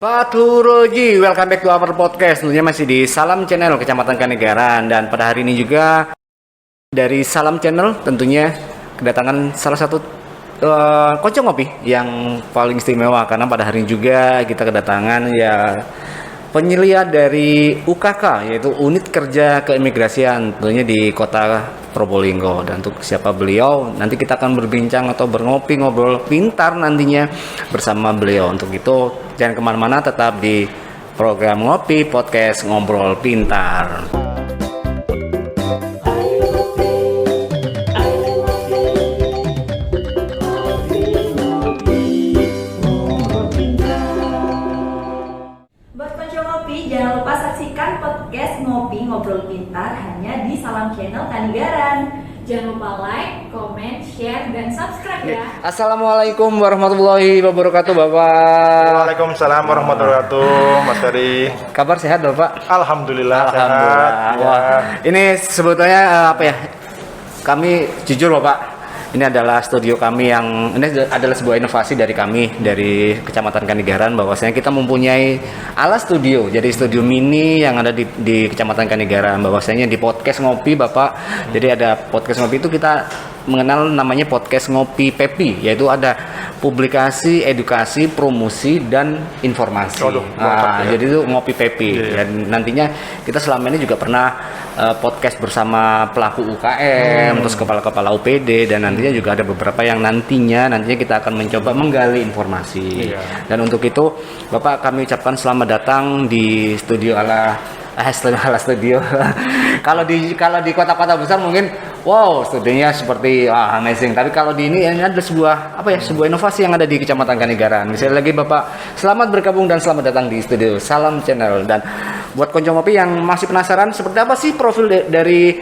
Pak Turoji, welcome back to our podcast. Tentunya masih di Salam Channel Kecamatan Kanegaran. Dan pada hari ini juga dari Salam Channel tentunya kedatangan salah satu kocok ngopi yang paling istimewa. Karena pada hari ini juga kita kedatangan ya penyelia dari UKK, yaitu Unit Kerja Keimigrasian, tentunya di kota Probolinggo. Dan untuk siapa beliau, nanti kita akan berbincang atau ngobrol pintar nantinya bersama beliau. Untuk itu jangan kemana-mana, tetap di program Ngopi Podcast Ngobrol Pintar. Jangan lupa saksikan podcast Ngopi Ngobrol Pintar hanya di Salam Channel Kanegaran. Jangan lupa like, comment, share, dan subscribe ya. Assalamualaikum warahmatullahi wabarakatuh, Bapak. Waalaikumsalam warahmatullahi wabarakatuh, Mas Ferry. Kabar sehat, Bapak? Alhamdulillah. Alhamdulillah. Sehat. Wah, Ya. ini sebetulnya apa ya? Kami jujur, Bapak. Ini adalah studio kami ini adalah sebuah inovasi dari kami dari Kecamatan Kanegaran, bahwasanya kita mempunyai alat studio, jadi studio mini yang ada di Kecamatan Kanegaran. Bahwasanya di podcast ngopi, Bapak. Jadi ada podcast ngopi itu kita mengenal namanya podcast ngopi Pepi, yaitu ada publikasi, edukasi, promosi, dan informasi. Jadi itu ngopi Pepi. Yeah. Dan nantinya kita selama ini juga pernah podcast bersama pelaku UKM, terus kepala-kepala UPD, dan nantinya juga ada beberapa yang nantinya kita akan mencoba menggali informasi. Yeah. Dan untuk itu, Bapak, kami ucapkan selamat datang di studio ala studio. Kalau di kota-kota besar mungkin wow, studionya seperti amazing. Tapi kalau di ini ada sebuah inovasi yang ada di Kecamatan Kanegaran. Misalnya lagi, Bapak, selamat bergabung dan selamat datang di studio Salam Channel. Dan buat konco ngopi yang masih penasaran seperti apa sih profil dari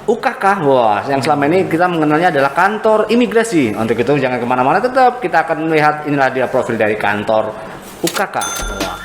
UKK, wah, yang selama ini kita mengenalnya adalah kantor imigrasi. Untuk itu jangan kemana-mana, tetap kita akan melihat inilah dia profil dari kantor UKK. Wah.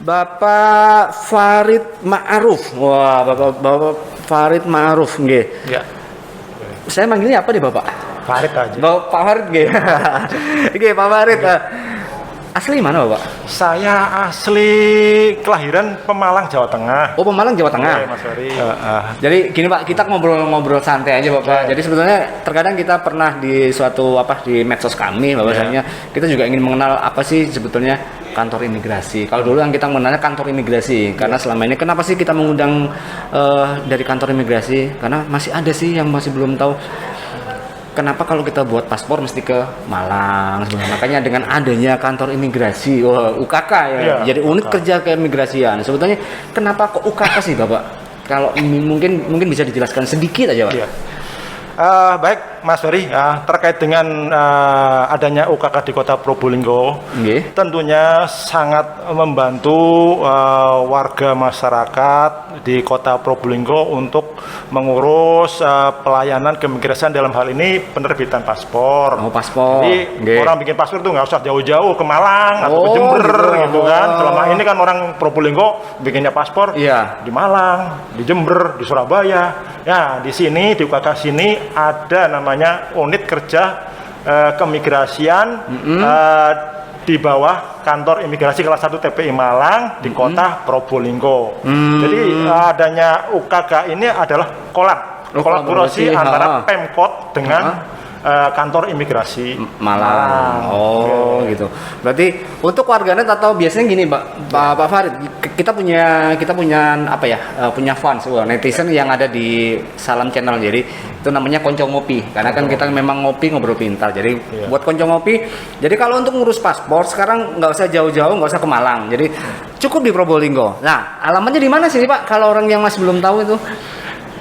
Bapak Farid Ma'aruf. Wah, Bapak Farid Ma'aruf nggih. Ya. Saya manggilnya apa nih, Bapak? Farid aja. Pak Farid nggih. Nggih, Pak Farid. Asli mana, Bapak? Saya asli kelahiran Pemalang, Jawa Tengah. Oh, Pemalang, Jawa Tengah. Oke, Mas Ferry. Jadi gini, Pak, kita ngobrol-ngobrol santai aja, Bapak. Jadi sebetulnya terkadang kita pernah di suatu di medsos kami, bahwasanya kita juga ingin mengenal apa sih sebetulnya kantor imigrasi. Kalau dulu yang kita mengenalnya kantor imigrasi, karena selama ini kenapa sih kita mengundang dari kantor imigrasi? Karena masih ada sih yang masih belum tahu kenapa kalau kita buat paspor mesti ke Malang sebenarnya. Makanya dengan adanya kantor imigrasi, UKK ya, Iya, jadi unit UKK. kerja keimigrasian. Sebetulnya kenapa kok UKK sih Bapak? Kalau mungkin bisa dijelaskan sedikit aja Pak. Iya. Baik Mas Ferry, terkait dengan adanya UKK di Kota Probolinggo, Nggih. tentunya sangat membantu warga masyarakat di Kota Probolinggo untuk mengurus pelayanan keimigrasian, dalam hal ini penerbitan paspor. Oh, paspor. Jadi Nggih. orang bikin paspor tuh nggak usah jauh-jauh ke Malang atau ke Oh, Jember gitu. gitu kan. Oh. Selama ini kan orang Probolinggo bikinnya paspor Iya. di Malang, di Jember, di Surabaya. Ya, di sini di UKK sini ada namanya unit kerja keimigrasian di bawah kantor imigrasi kelas 1 TPI Malang di Kota Probolinggo. Jadi adanya UKK ini adalah kolaborasi kolaborasi, antara Pemkot dengan kantor imigrasi Malang. Oh, gitu. Berarti untuk warganet atau biasanya gini, Pak Farid, kita punya apa ya? Punya fans, netizen yang ada di Salam Channel. Jadi itu namanya Konco Ngopi. Karena kan kita memang ngopi ngobrol pintar. Jadi buat Konco Ngopi. Jadi kalau untuk ngurus paspor sekarang nggak usah jauh-jauh, nggak usah ke Malang. Jadi cukup di Probolinggo. Nah, alamatnya di mana sih, Pak? Kalau orang yang masih belum tahu itu.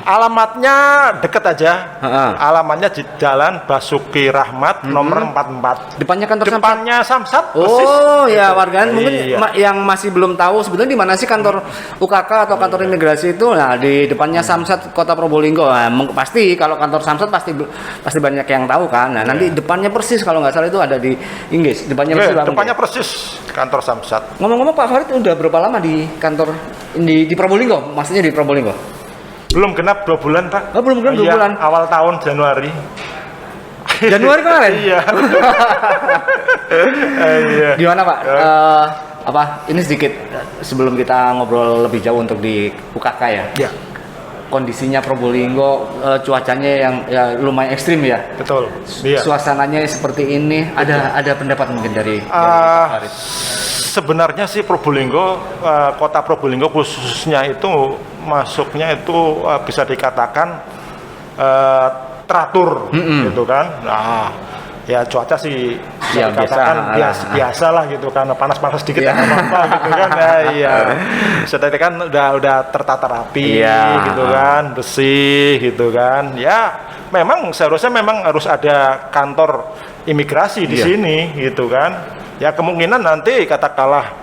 Alamatnya deket aja. Ha-ha. Alamatnya di Jalan Basuki Rahmat nomor 44. Depannya kantor Samsat. Depannya Samsat. persis. Oh ya, Gitu. warganet mungkin Iya. yang masih belum tahu sebetulnya di mana sih kantor UKK atau kantor imigrasi itu. Nah, di depannya Samsat Kota Probolinggo. Nah, pasti kalau kantor Samsat pasti banyak yang tahu kan. Nah, nanti depannya persis kalau nggak salah itu ada di Inggris. Depannya Oke, persis banget. depannya persis kantor Samsat. Ngomong-ngomong Pak Farid udah berapa lama di kantor di Probolinggo? Maksudnya di Probolinggo? Belum genap 2 bulan, Pak. Oh, belum genap 2 Iya, bulan. Awal tahun Januari. Januari kemarin? Iya. Iya. Gimana Pak? Ini sedikit sebelum kita ngobrol lebih jauh untuk di UKK ya. Iya, Kondisinya Probolinggo, cuacanya yang ya, lumayan ekstrim ya. betul. Iya. Suasananya seperti ini. Ada pendapat mungkin dari Ah, Farid? Sebenarnya sih Probolinggo, Kota Probolinggo khususnya itu masuknya itu bisa dikatakan teratur, gitu kan. Nah, ya cuaca sih bisa Ya, dikatakan biasa lah gitu kan, panas-panas dikit Ya. ya apa gitu kan. Ya, iya. Bisa dikatakan udah tertata rapi, Ya. gitu kan, bersih gitu kan. Ya, memang seharusnya memang harus ada kantor imigrasi di Iya. sini gitu kan. Ya kemungkinan nanti katakanlah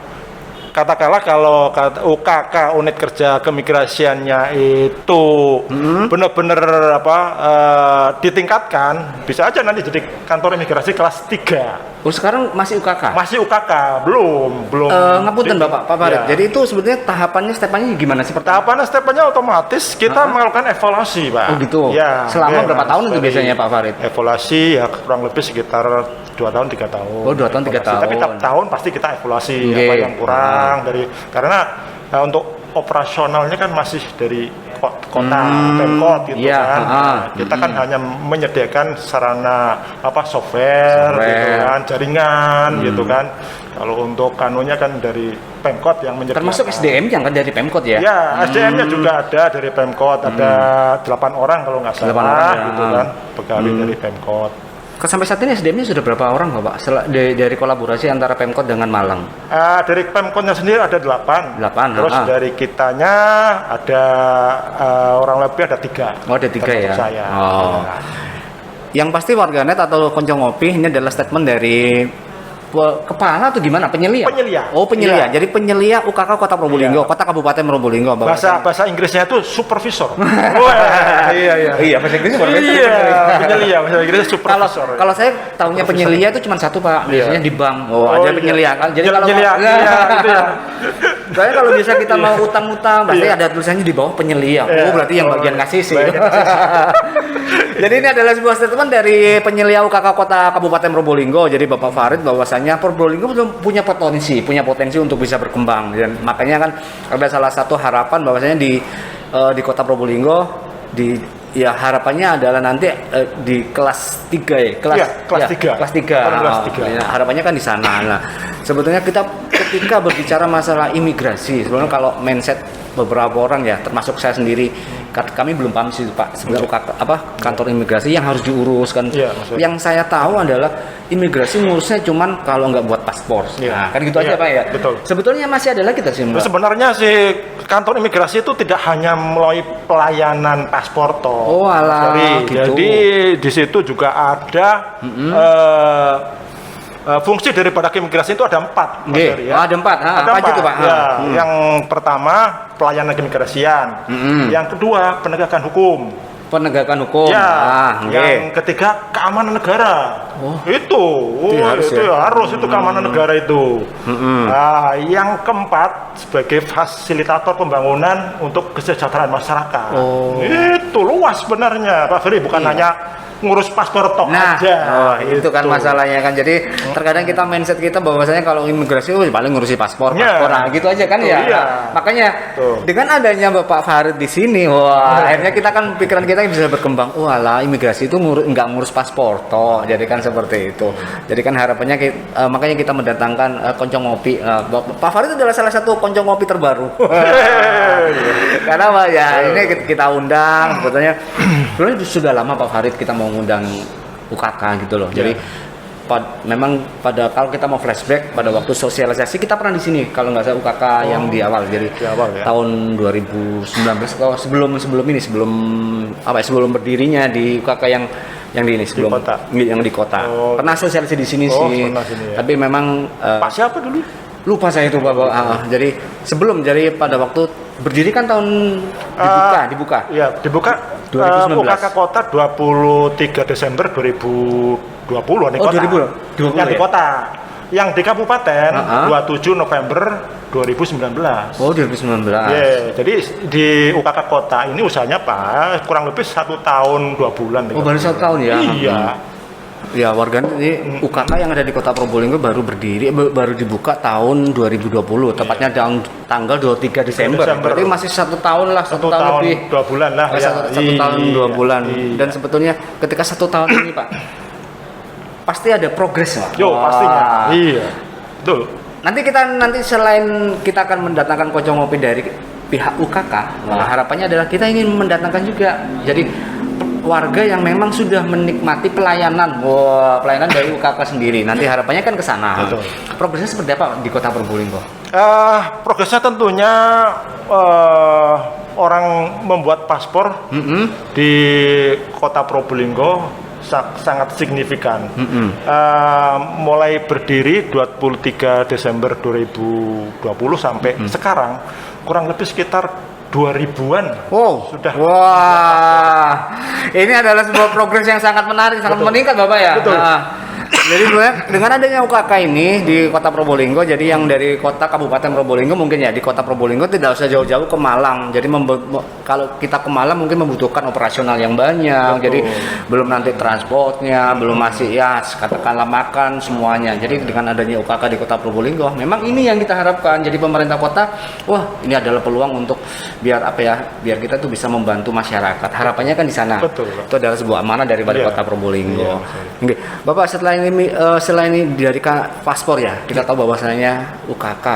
kalau UKK unit kerja keimigrasiannya itu benar-benar ditingkatkan, bisa aja nanti jadi kantor imigrasi kelas 3. Oh, sekarang masih UKK? Masih UKK, belum. Ngapunten Bapak, Pak Farid. Ya. Jadi itu sebetulnya tahapannya gimana sih? Tahapannya otomatis kita melakukan evaluasi, Pak. Oh gitu. Ya, Selama ya, berapa tahun itu dari biasanya Pak Farid? Evaluasi ya kurang lebih sekitar 2 tahun 3 tahun. Oh, 2 tahun, 3 Evaluasi. Tapi tahun. tiap tahun pasti kita evaluasi Oke. apa yang kurang karena untuk operasionalnya kan masih dari kota Pemkot gitu iya, kan. Nah, kita kan hanya menyediakan sarana software gitu kan, jaringan gitu kan. Kalau untuk kanunya kan dari Pemkot yang menyediakan. Termasuk SDM yang kan dari Pemkot ya? Ya, SDM-nya juga ada dari Pemkot, ada 8 orang kalau nggak 8 salah orang, ya. gitu kan, pegawai dari Pemkot. Sampai saat ini SDM-nya sudah berapa orang Bapak? Dari kolaborasi antara Pemkot dengan Malang? Dari Pemkotnya sendiri ada 8. 8, Terus ha. dari kitanya ada orang lebih ada 3. Oh, ada 3 ya? Termasuk saya. Oh. Ya. Yang pasti warganet atau Konco Ngopi ini adalah statement dari kepala atau gimana? Penyelia? Penyelia. Oh, penyelia. Iya. Jadi penyelia UKK Kota Probolinggo, Iya. Kota Kabupaten Probolinggo. Bahasa Inggrisnya itu supervisor. Wah, iya. Iya, bahasa Inggris luar biasa. Iya, penyelia bahasa Inggrisnya Kalau supervisor. kalau saya tahunya penyelia itu cuma satu Pak, biasanya di bank. Oh, ada iya. penyelia kan. Jadi kalau penyelia, mau- iya, itu ya. Soalnya kalau bisa kita mau utang-utang, pasti ada tulisannya di bawah penyelia. Iya. Oh, berarti yang bagian iya. kasih sih. Bagian Jadi ini adalah sebuah statement dari penyelia UKK Kota Kabupaten Probolinggo. Jadi Bapak Farid bahwasanya Probolinggo belum punya potensi untuk bisa berkembang. Dan makanya kan ada salah satu harapan bahwasanya di Kota Probolinggo harapannya adalah nanti di kelas 3 ya. Kelas 3. Kelas 3. Kelas 3. Ya, harapannya kan di sana. Nah, sebetulnya kita ketika berbicara masalah imigrasi, sebenarnya kalau mindset beberapa orang ya, termasuk saya sendiri, kami belum paham sih Pak sebenarnya kantor imigrasi yang harus diurus kan. Iya, maksudnya. Yang saya tahu adalah imigrasi ngurusnya cuman kalau nggak buat paspor. Iya. Nah, kan gitu aja Iya, Pak ya. betul. Sebetulnya masih ada lagi sih Mbak. Sebenarnya sih kantor imigrasi itu tidak hanya melalui pelayanan paspor toh. Oh, alah, Jadi, gitu. jadi di situ juga ada fungsi daripada keimigrasian itu ada 4. Mas Oke. Ferry, Oh, ada 4. Ada Apa aja 4, tuh Pak? ya. Yang pertama pelayanan keimigrasian. Yang kedua penegakan hukum. Penegakan hukum. Ya, oke. yang ketiga keamanan negara. Itu harus itu ya? harus itu keamanan negara itu. Nah, yang keempat sebagai fasilitator pembangunan untuk kesejahteraan masyarakat. Oh. Itu luas sebenarnya, Pak Ferry, bukan Iya. hanya ngurus paspor tok Nah, aja. itu kan masalahnya kan. Jadi terkadang kita mindset kita bahwasanya kalau imigrasi paling ngurusi paspor, Ya. nah gitu aja kan Tuh, ya. iya. Makanya Tuh. dengan adanya Bapak Farid di sini, wah, akhirnya kita kan pikiran kita bisa berkembang. Walah, imigrasi itu nggak ngurus paspor toh. Jadi kan seperti itu. Jadi kan harapannya makanya kita mendatangkan Koncong Ngopi. Pak Farid adalah salah satu Koncong Ngopi terbaru. Karena Pak ya ini kita undang sebetulnya sudah lama Pak Farid kita mau ngundang UKK gitu loh. Jadi memang kalau kita mau flashback pada waktu sosialisasi kita pernah di sini kalau nggak salah UKK yang di awal. Jadi Di awal, ya. tahun 2019 atau sebelum berdirinya di UKK yang di ini sebelum kota. yang di kota. Oh. Pernah sosialisasi di sini Oh, sih. pernah sini, ya. Tapi memang Pak siapa dulu? lupa saya itu Bapak. Jadi pada waktu berdiri kan tahun dibuka. Ya, dibuka 2019. UKK Kota 23 Desember 2020 di Oh, kota. 2020 yang di ya? kota. Yang di kabupaten 27 Uh-huh. November 2019. Oh, 2019. Ya, jadi di UKK Kota ini usahanya Pak kurang lebih 1 tahun 2 bulan. Oh, baru 1 tahun ya? Iya. Ya, warga ini UKK yang ada di Kota Probolinggo baru berdiri, baru dibuka tahun 2020, tepatnya tanggal 23 Desember. Desember. Berarti masih 1 tahun lah, 1 tahun lebih. 2 bulan lah. Oh, ya. 1 tahun 2 bulan. Iya. Dan sebetulnya ketika 1 tahun ini Pak, pasti ada progres Pak. Yo, Wah. pastinya. Iya. Betul. Nanti selain kita akan mendatangkan Koncong Ngopi dari pihak UKK, harapannya adalah kita ingin mendatangkan juga jadi warga yang memang sudah menikmati pelayanan dari UKK sendiri. Nanti harapannya kan ke sana. Betul. Progresnya seperti apa di Kota Probolinggo? Progresnya tentunya orang membuat paspor di Kota Probolinggo sangat signifikan. Mulai berdiri 23 Desember 2020 sampai sekarang kurang lebih sekitar 2000-an. Wow, Sudah. Wah, ini adalah sebuah progres yang sangat menarik, sangat meningkat Bapak ya. Betul. Jadi dengan adanya UKK ini di Kota Probolinggo, jadi yang dari kota Kabupaten Probolinggo mungkin ya di Kota Probolinggo tidak usah jauh-jauh ke Malang. Jadi kalau kita ke Malang mungkin membutuhkan operasional yang banyak. Betul. Jadi belum nanti transportnya, belum masih ya katakanlah makan semuanya. Jadi dengan adanya UKK di Kota Probolinggo, memang ini yang kita harapkan. Jadi pemerintah kota, wah ini adalah peluang untuk biar kita tuh bisa membantu masyarakat. Harapannya kan di sana. Betul. Itu adalah sebuah amanah daripada Iya. Kota Probolinggo. Iya, Oke. Bapak selain ini dari paspor ya, kita tahu bahwasanya UKK,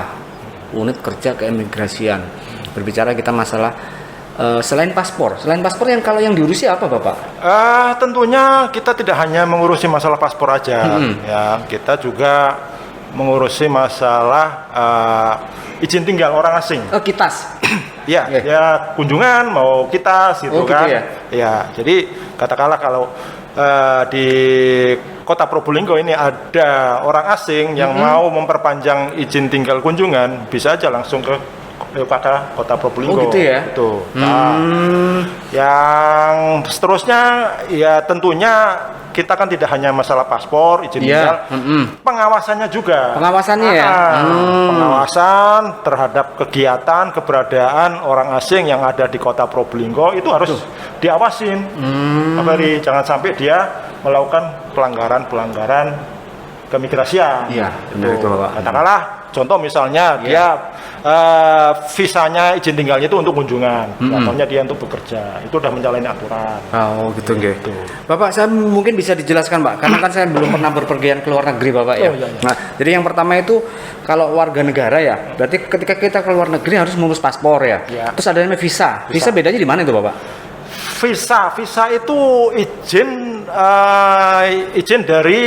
unit kerja keimigrasian. Berbicara kita masalah selain paspor yang kalau yang diurusi apa Bapak? Tentunya kita tidak hanya mengurusi masalah paspor aja, ya kita juga mengurusi masalah izin tinggal orang asing. Kitas. Ya, Oke. ya kunjungan mau kita gitu Oh, gitu kan. ya? Ya, jadi katakanlah kalau di Kota Probolinggo ini ada orang asing yang mau memperpanjang izin tinggal kunjungan, bisa aja langsung ke UKK Kota Probolinggo. Oh, gitu ya? Itu. Nah, yang seterusnya ya tentunya kita kan tidak hanya masalah paspor, izin tinggal, pengawasannya juga. Pengawasannya ya? Pengawasan terhadap kegiatan, keberadaan orang asing yang ada di Kota Probolinggo itu harus diawasin. Pak Ferry, jangan sampai dia melakukan pelanggaran keimigrasian. Iya, benar itu, Bapak. Katakanlah, contoh misalnya dia visanya izin tinggalnya itu untuk kunjungan, contohnya dia untuk bekerja, itu udah menjalani aturan. Oh gitu nggih. Gitu. Bapak, saya mungkin bisa dijelaskan Pak, karena kan saya belum pernah berpergian ke luar negeri Bapak ya. Oh, iya, iya. Nah, jadi yang pertama itu kalau warga negara ya, berarti ketika kita ke luar negeri harus mengurus paspor ya. Iya. Terus ada namanya visa. Visa bedanya di mana itu Bapak? Visa itu izin dari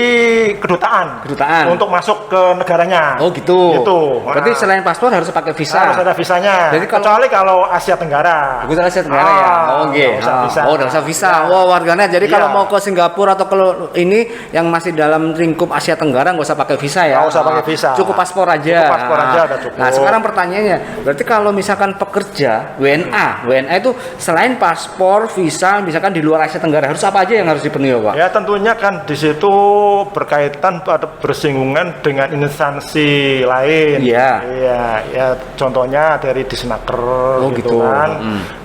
kedutaan untuk masuk ke negaranya. Oh gitu. Gitu. Berarti selain paspor harus pakai visa. Harus ada visanya. Jadi kecuali kalau Asia Tenggara. Bukan Asia Tenggara ya. Oh gitu. Nggak usah visa. Oh, nggak usah visa. Wah, warganet. Jadi Iya. kalau mau ke Singapura atau kalau ini yang masih dalam lingkup Asia Tenggara nggak usah pakai visa ya. Nggak usah pakai visa. Cukup paspor aja. Cukup paspor aja udah cukup. Nah, sekarang pertanyaannya, berarti kalau misalkan pekerja WNA itu selain paspor, visa, misalkan di luar Asia Tenggara harus apa aja yang harus dipenuhi, Pak? Ya tentunya kan di situ berkaitan atau bersinggungan dengan instansi lain. Iya. Iya, ya contohnya dari Disnaker gitu. kan.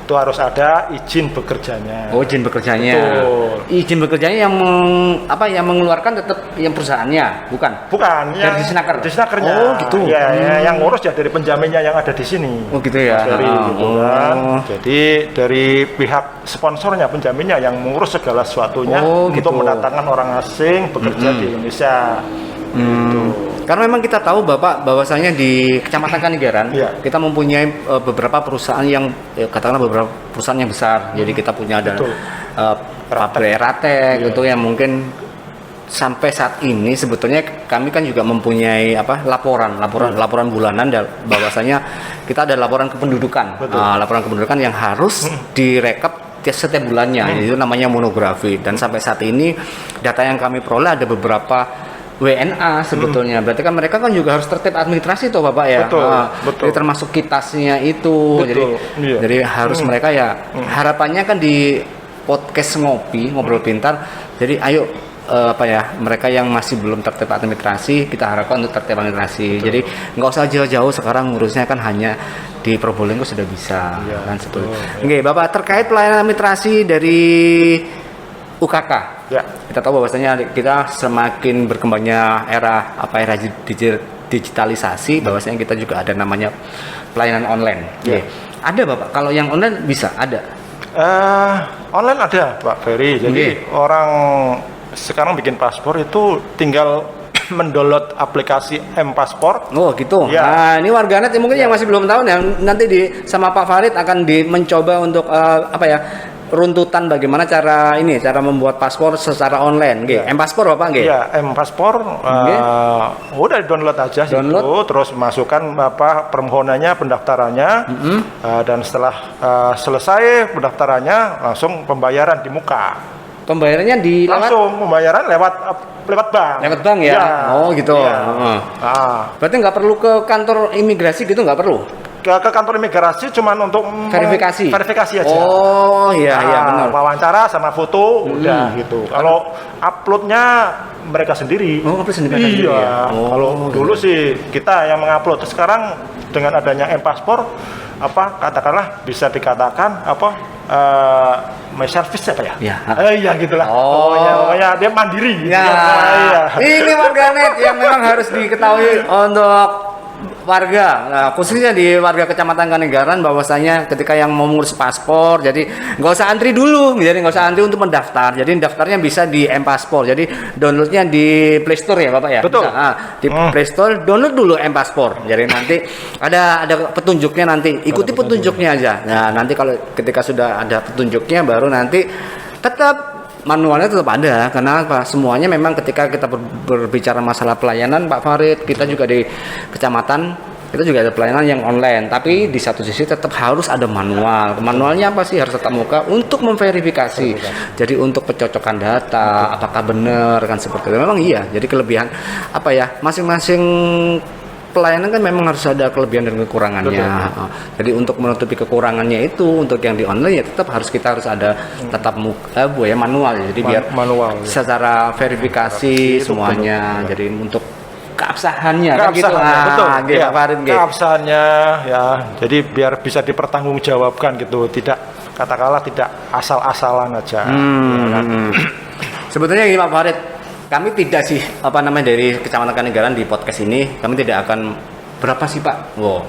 Itu harus ada izin bekerjanya. Oh, izin bekerjanya. Betul. Izin bekerjanya yang yang mengeluarkan tetap yang perusahaannya, bukan? Bukan, Dari Disnaker? Disnakernya. Oh, gitu. Ya, yang ngurus ya dari penjaminnya yang ada di sini. Oh, gitu ya. Mas Ferry, gitu Oh. kan. Jadi dari pihak sponsornya, penjaminnya yang mengurus segala sesuatunya Oh, gitu. untuk mendatangkan orang asing bekerja di Indonesia. Gitu. Karena memang kita tahu Bapak bahwasanya di Kecamatan Kanigaran Iya. kita mempunyai beberapa perusahaan yang katakanlah beberapa perusahaan yang besar. Jadi kita punya ada Betul. pabrik Ratek Iya. gitu yang mungkin sampai saat ini sebetulnya kami kan juga mempunyai laporan bulanan bahwasanya kita ada laporan kependudukan. Betul. Laporan kependudukan yang harus direkap setiap bulannya. Itu namanya monografi, dan sampai saat ini data yang kami peroleh ada beberapa WNA sebetulnya. Berarti kan mereka kan juga harus tertib administrasi tuh Bapak ya. Betul, betul. Jadi termasuk kitasnya itu. Betul, iya. Jadi harus mereka ya harapannya kan di podcast ngobrol pintar. Jadi ayo mereka yang masih belum tertib administrasi kita harapkan untuk tertib administrasi. Jadi nggak usah jauh-jauh, sekarang ngurusnya kan hanya di Probolinggo sudah bisa. Iya, Kan seperti itu. betul. Oke, Bapak, terkait pelayanan administrasi dari UKK. Ya. Kita tahu bahwasanya kita semakin berkembangnya era digitalisasi, bahwasanya kita juga ada namanya pelayanan online. Ya. Oke. Ada Bapak, kalau yang online bisa ada. Online ada Pak Ferry. Jadi orang sekarang bikin paspor itu tinggal mendownload aplikasi M-Paspor. Oh gitu. Ya. Nah ini warganet mungkin yang masih belum tahu, yang nanti sama Pak Farid akan mencoba untuk runtutan bagaimana cara membuat paspor secara online. Nggih. Ya. M-Paspor Bapak nggih? Iya, M-Paspor udah download aja Download. situ, terus masukkan permohonannya, pendaftarannya, dan setelah selesai pendaftarannya langsung pembayaran di muka. Pembayarannya Langsung pembayaran lewat bank. Lewat bank ya? Iya. Oh gitu. Iya. Berarti nggak perlu ke kantor imigrasi gitu, nggak perlu? Ke kantor imigrasi cuman untuk Verifikasi verifikasi aja. Oh iya benar. Wawancara sama foto udah gitu. Kalau uploadnya mereka sendiri. Oh, upload sendiri mereka sendiri Iya. ya? Oh. Kalau dulu sih kita yang mengupload. Sekarang dengan adanya M-Paspor katakanlah bisa dikatakan my service apa ya? Ya. Iya gitulah. Oh. Pokoknya dia mandiri gitu. Ya, Iya. ini warganet yang memang harus diketahui untuk warga, nah, khususnya di warga Kecamatan Kanigaran, bahwasanya ketika yang mau mengurus paspor, jadi nggak usah antri dulu, jadi nggak usah antri untuk mendaftar. Jadi daftarnya bisa di M-Paspor. Jadi downloadnya di Play Store ya Bapak ya. Betul. Bisa. Nah, di Play Store download dulu M-Paspor. Jadi nanti ada petunjuknya, nanti ikuti petunjuknya aja. Nah nanti kalau ketika sudah ada petunjuknya baru nanti tetap manualnya tetap ada, karena apa? Semuanya memang ketika kita berbicara masalah pelayanan Pak Farid, kita juga di kecamatan kita juga ada pelayanan yang online, tapi di satu sisi tetap harus ada manual. Manualnya apa sih? Harus tetap muka untuk memverifikasi. Jadi untuk pencocokan data, apakah benar kan seperti itu. Memang iya. Jadi kelebihan masing-masing pelayanan kan memang harus ada kelebihan dan kekurangannya. Jadi untuk menutupi kekurangannya itu, untuk yang di online ya tetap kita harus ada tetap manual ya. Jadi biar manual. secara verifikasi semuanya. Jadi untuk keabsahannya kan gitu. Betul. Gitu, Ya, Pak Farid, gitu. keabsahannya ya. Jadi biar bisa dipertanggungjawabkan gitu. Tidak katakanlah tidak asal-asalan aja. Ya kan? Sebetulnya ini Pak Farid, kami tidak sih dari Kecamatan Kanigaran di podcast ini kami tidak akan berapa sih Pak? Wow,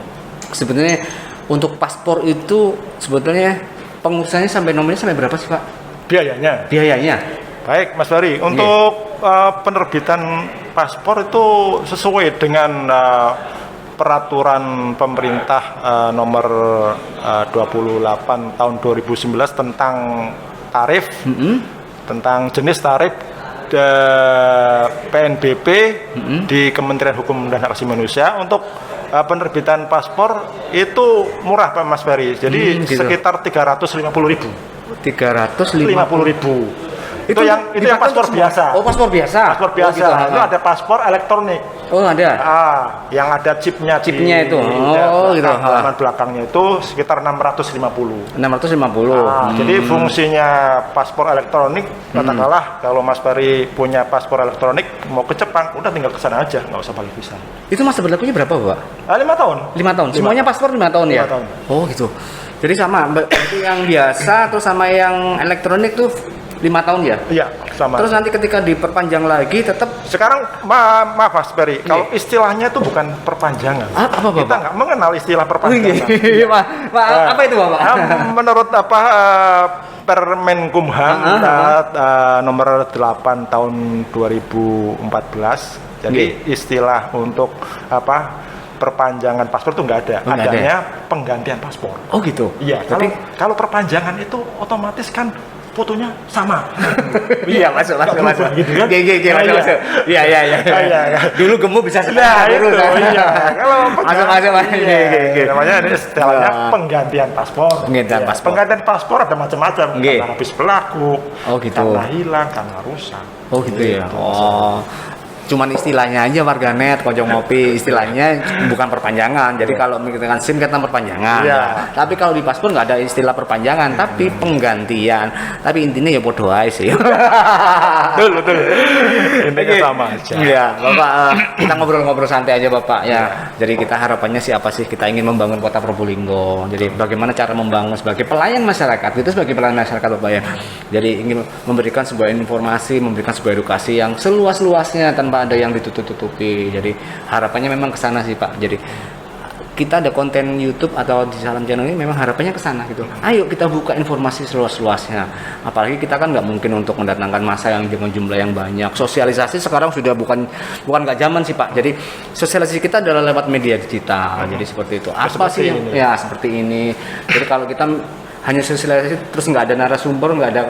sebetulnya untuk paspor itu sebetulnya pengurusannya sampai nominalnya sampai berapa sih Pak? Biayanya? Baik Mas Bari, untuk penerbitan paspor itu sesuai dengan peraturan pemerintah nomor 28 tahun 2019 tentang tarif, tentang jenis tarif PNBP di Kementerian Hukum dan Hak Asasi Manusia. Untuk penerbitan paspor itu murah Pak Mas Bari, jadi gitu. sekitar 350.000. 350.000. Itu yang paspor biasa. Oh, paspor biasa. Paspor biasa. Oh, gitu. Itu ada paspor elektronik. Oh, ada. Yang ada chipnya Chipnya itu. Gitu. Halaman belakangnya itu sekitar 650. 650. Jadi fungsinya paspor elektronik, katakanlah kalau Mas Bari punya paspor elektronik mau ke Jepang, udah tinggal ke sana aja, nggak usah balik visa. Itu masa berlakunya berapa, Pak? 5 tahun. 5 tahun. Semuanya paspor 5 tahun ya? 5 tahun. Oh, gitu. Jadi sama, berarti yang biasa terus sama yang elektronik tuh 5 tahun ya? Iya, sama. Terus nanti ketika diperpanjang lagi tetap sekarang maaf Mas Bari, kalau istilahnya itu bukan perpanjangan. Apa Bapak? Kita nggak mengenal istilah perpanjangan. Apa itu Bapak? Menurut Permenkumham nomor 8 tahun 2014. Jadi istilah untuk perpanjangan paspor itu nggak ada. Adanya penggantian paspor. Oh gitu. Iya. Kalau perpanjangan itu otomatis kan fotonya sama. Iya, masuk. Gitu kan? Masuk. Iya. Dulu gemuk bisa sekarang. Itu. Iya. Kalau masuk. Namanya ini istilahnya penggantian paspor. Penggantian paspor. Penggantian paspor ada macam-macam. Karena habis berlaku. Oh gitu. Karena hilang, karena rusak. Oh gitu ya. Oh. Cuman istilahnya aja warganet, Konco Ngopi, istilahnya bukan perpanjangan. Jadi kalau menggunakan SIM kata perpanjangan. Iya. Tapi kalau di paspor nggak ada istilah perpanjangan, tapi penggantian. Tapi intinya ya bodoh aja sih. Betul. Intinya sama aja. Iya, Bapak, kita ngobrol-ngobrol santai aja Bapak ya. Jadi kita harapannya sih apa sih? Kita ingin membangun Kota Probolinggo. Jadi bagaimana cara membangun sebagai pelayan masyarakat? Itu sebagai pelayan masyarakat Bapak ya. Jadi ingin memberikan sebuah informasi, memberikan sebuah edukasi yang seluas-luasnya tanpa ada yang ditutup-tutupi. Jadi harapannya memang ke sana sih Pak. Jadi kita ada konten YouTube atau di Salam Channel ini memang harapannya ke sana gitu. Ayo kita buka informasi seluas-luasnya. Apalagi kita kan nggak mungkin untuk mendatangkan massa yang dengan jumlah yang banyak. Sosialisasi sekarang sudah bukan nggak zaman sih Pak. Jadi sosialisasi kita adalah lewat media digital. Jadi seperti itu. Apa sih yang ya seperti ini. Jadi kalau kita hanya sosialisasi terus nggak ada narasumber, nggak ada.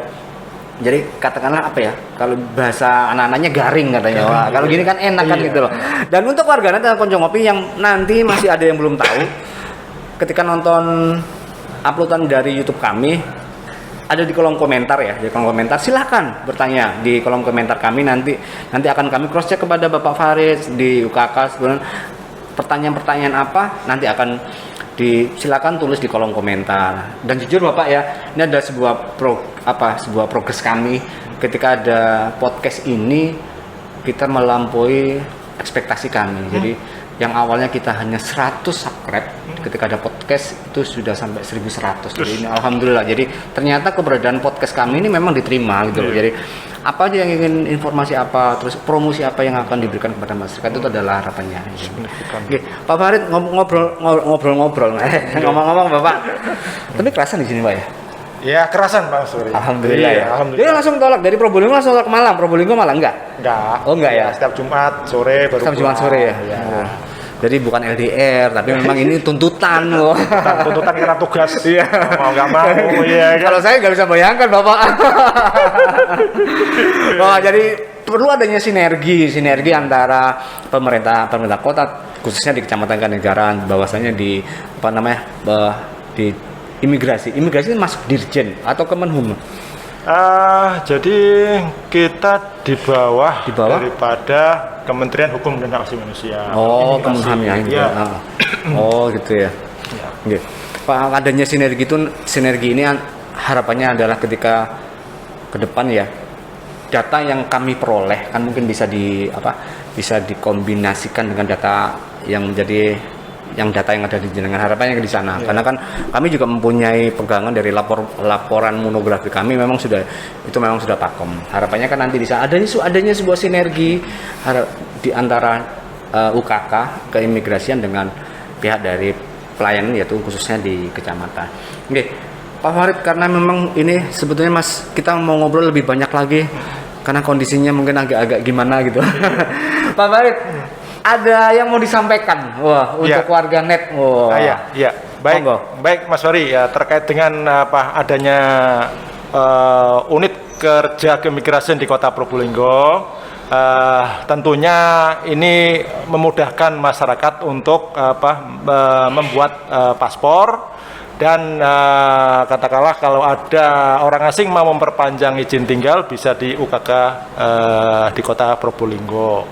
Jadi katakanlah apa ya, kalau bahasa anak-anaknya garing katanya. Wah, kalau gini kan enak kan gitu loh. Dan untuk warganet dan Konco Ngopi yang nanti masih ada yang belum tahu, ketika nonton uploadan dari YouTube kami, ada di kolom komentar ya, di kolom komentar silahkan bertanya di kolom komentar kami, nanti akan kami cross check kepada Bapak Farid di UKK sebenarnya pertanyaan-pertanyaan apa nanti akan silakan tulis di kolom komentar. Dan jujur Bapak ya, ini ada sebuah progres kami ketika ada podcast ini, kita melampaui ekspektasi kami. Jadi yang awalnya kita hanya 100 subscribe, ketika ada podcast itu sudah sampai 1100. Jadi ini alhamdulillah. Jadi ternyata keberadaan podcast kami ini memang diterima gitu loh. Jadi apa aja yang ingin informasi apa, terus promosi apa yang akan diberikan kepada masyarakat itu adalah harapannya. Oke, Pak Farid ngobrol-ngobrol. Ngomong-ngomong Bapak, tapi kerasan di sini Pak ya? Ya kerasan Pak Suri. Alhamdulillah ya. Alhamdulillah. Dia langsung tolak dari Probolinggo langsung tolak ke Malang. Probolinggo Malang enggak? Enggak. Oh enggak ya? Setiap Jumat sore baru. Setiap Jumat sore ya. Oh. Jadi bukan LDR, tapi memang ini tuntutan loh. Tuntutan kira tugas. Iya. Mau nggak mau. Iya. Kalau saya nggak bisa bayangkan Bapak. Jadi perlu adanya sinergi antara pemerintah kota, khususnya di Kecamatan Kanegaran, bahwasanya di di imigrasi masuk Dirjen atau Kemenhum. Jadi kita di bawah daripada Kementerian Hukum dan Hak Asasi Manusia. Oh, Kemenhum ya. Ya. Oh, gitu ya. Gitu. Pak, adanya sinergi ini harapannya adalah ketika ke depan ya, data yang kami peroleh kan mungkin bisa dikombinasikan dengan data yang data yang ada di jenengan, harapannya di sana. Karena kan kami juga mempunyai pegangan dari laporan monografi kami memang sudah pakom. Harapannya kan nanti bisa adanya sebuah sinergi di antara UKK keimigrasian dengan pihak dari pelayanan yaitu khususnya di kecamatan. Oke, Pak Farid, karena memang ini sebetulnya Mas kita mau ngobrol lebih banyak lagi karena kondisinya mungkin agak-agak gimana gitu. Pak Farid, ada yang mau disampaikan untuk warga net. Iya. Baik, baik Mas Fahri, ya terkait dengan adanya unit kerja keimigrasian di Kota Probolinggo. Tentunya ini memudahkan masyarakat untuk membuat paspor dan katakanlah kalau ada orang asing mau memperpanjang izin tinggal bisa di UKK di Kota Probolinggo.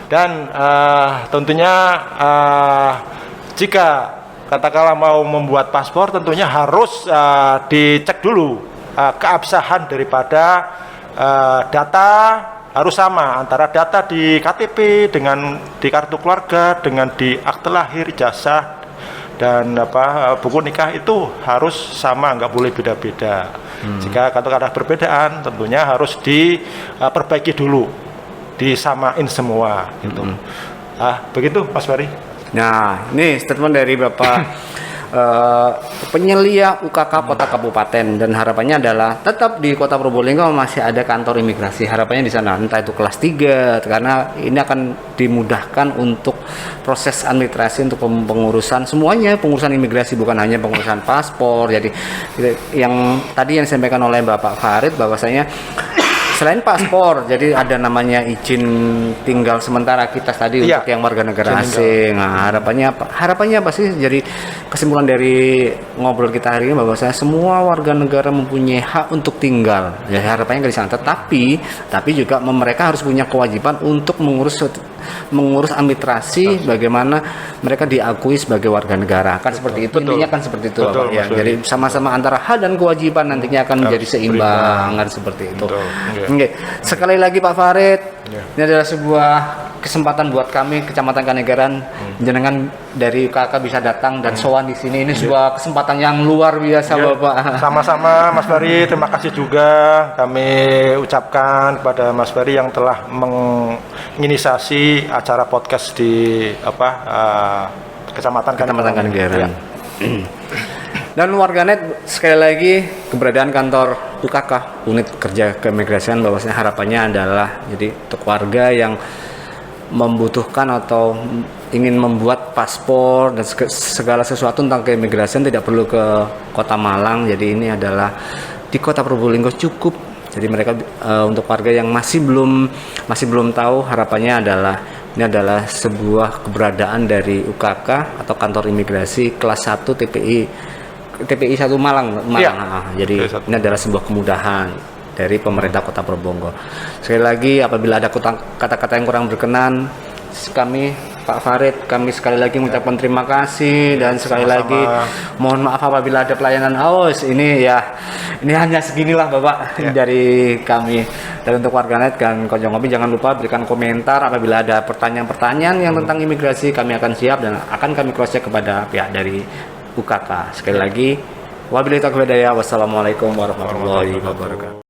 Dan tentunya jika katakanlah mau membuat paspor tentunya harus dicek dulu keabsahan daripada data harus sama antara data di KTP dengan di kartu keluarga dengan di akte lahir, ijazah dan buku nikah itu harus sama, nggak boleh beda-beda. Jika katakanlah perbedaan tentunya harus diperbaiki dulu, disamain semua gitu. Begitu Mas Fahri. Nah, ini statement dari Bapak penyelia UKK Kota Kabupaten, dan harapannya adalah tetap di Kota Probolinggo masih ada kantor imigrasi. Harapannya di sana entah itu kelas 3 karena ini akan dimudahkan untuk proses administrasi untuk pengurusan semuanya, pengurusan imigrasi, bukan hanya pengurusan paspor. Jadi yang tadi yang disampaikan oleh Bapak Farid bahwasanya selain paspor, jadi ada namanya izin tinggal sementara kita tadi untuk yang warga negara asing. Nah, harapannya apa sih? Jadi kesimpulan dari ngobrol kita hari ini bahwasanya semua warga negara mempunyai hak untuk tinggal. Ya harapannya di sana. Tapi juga mereka harus punya kewajiban untuk mengurus administrasi bagaimana mereka diakui sebagai warga negara. Kan seperti itu. Intinya kan seperti itu, Bapak, ya. Jadi sama-sama antara hak dan kewajiban nantinya akan menjadi seimbang, seperti itu. Oke. Sekali lagi Pak Farid, ini adalah sebuah kesempatan buat kami Kecamatan Kanegaran, jenengan dari UKK bisa datang dan sowan di sini. Ini sebuah kesempatan yang luar biasa, Bapak. Sama-sama Mas Fahri, terima kasih juga kami ucapkan kepada Mas Fahri yang telah menginisiasi acara podcast di Kecamatan Kanegaran. Dan warganet, sekali lagi keberadaan kantor UKK unit kerja keimigrasian bahwasanya harapannya adalah jadi untuk warga yang membutuhkan atau ingin membuat paspor dan segala sesuatu tentang keimigrasian tidak perlu ke Kota Malang. Jadi ini adalah di Kota Probolinggo cukup. Jadi mereka untuk warga yang masih belum tahu, harapannya adalah ini adalah sebuah keberadaan dari UKK atau kantor imigrasi kelas 1 TPI 1 Malang. Jadi ini adalah sebuah kemudahan dari pemerintah Kota Probolinggo. Sekali lagi apabila ada kata-kata yang kurang berkenan, kami Pak Farid, kami sekali lagi mengucapkan terima kasih dan sekali lagi mohon maaf apabila ada pelayanan aus. Ini hanya seginilah Bapak dari kami. Dan untuk warganet dan Kojong Ngopi jangan lupa berikan komentar apabila ada pertanyaan-pertanyaan yang tentang imigrasi, kami akan siap dan akan kami cross check kepada pihak dari UKK. Sekali lagi, wabillahi taufiq wal hidayah. Wassalamualaikum warahmatullahi wabarakatuh.